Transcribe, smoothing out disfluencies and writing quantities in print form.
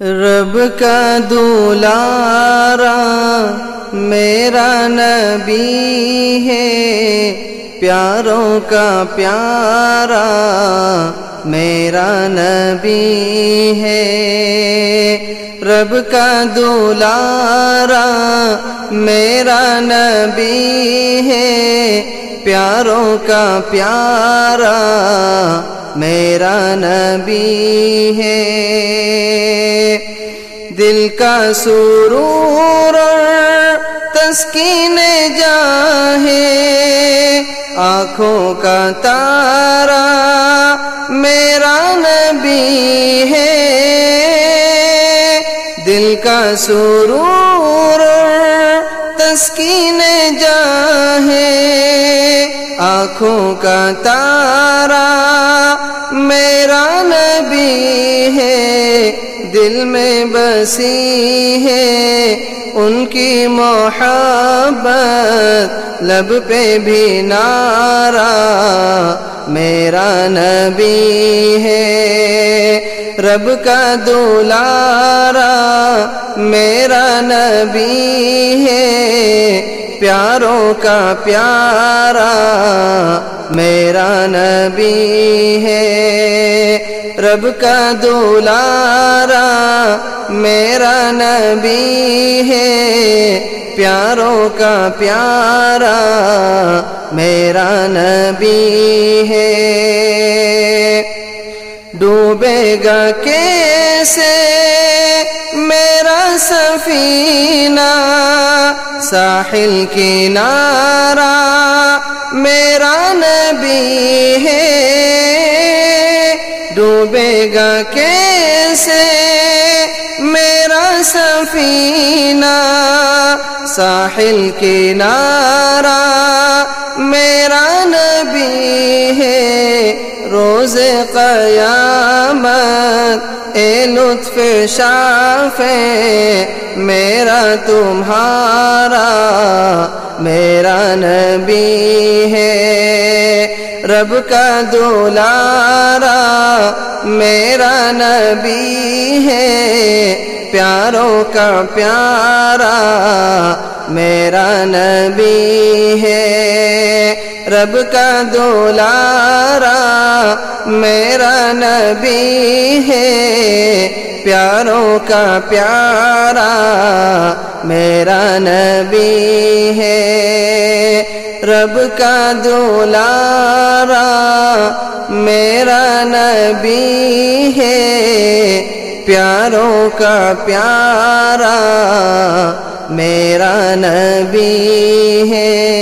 رب کا دولارا میرا نبی ہے، پیاروں کا پیارا میرا نبی ہے۔ رب کا دولارا میرا نبی ہے، پیاروں کا پیارا میرا نبی ہے۔ دل کا سرور تسکین جاں ہے، آنکھوں کا تارا میرا نبی ہے۔ دل کا سرور تسکین جاں ہے، آنکھوں کا تارا میرا نبی ہے۔ دل میں بسی ہے ان کی محبت، لب پہ بھی نعرہ میرا نبی ہے۔ رب کا دولارا میرا نبی ہے، پیاروں کا پیارا میرا نبی ہے۔ رب کا دولارا میرا نبی ہے، پیاروں کا پیارا میرا نبی ہے۔ ڈوبے گا کیسے میرا سفینہ، ساحل کنارہ میرا نبی ہے۔ ڈوبے گا کیسے میرا سفینہ، ساحل کنارہ میرا نبی ہے۔ روز قیامت اے لطف شافع میرا تمہارا میرا نبی ہے۔ رب کا دولارا میرا نبی ہے، پیاروں کا پیارا میرا نبی ہے۔ رب کا دولارا میرا نبی ہے، پیاروں کا پیارا میرا نبی ہے۔ رب کا دولارا میرا نبی ہے، پیاروں کا پیارا میرا نبی ہے۔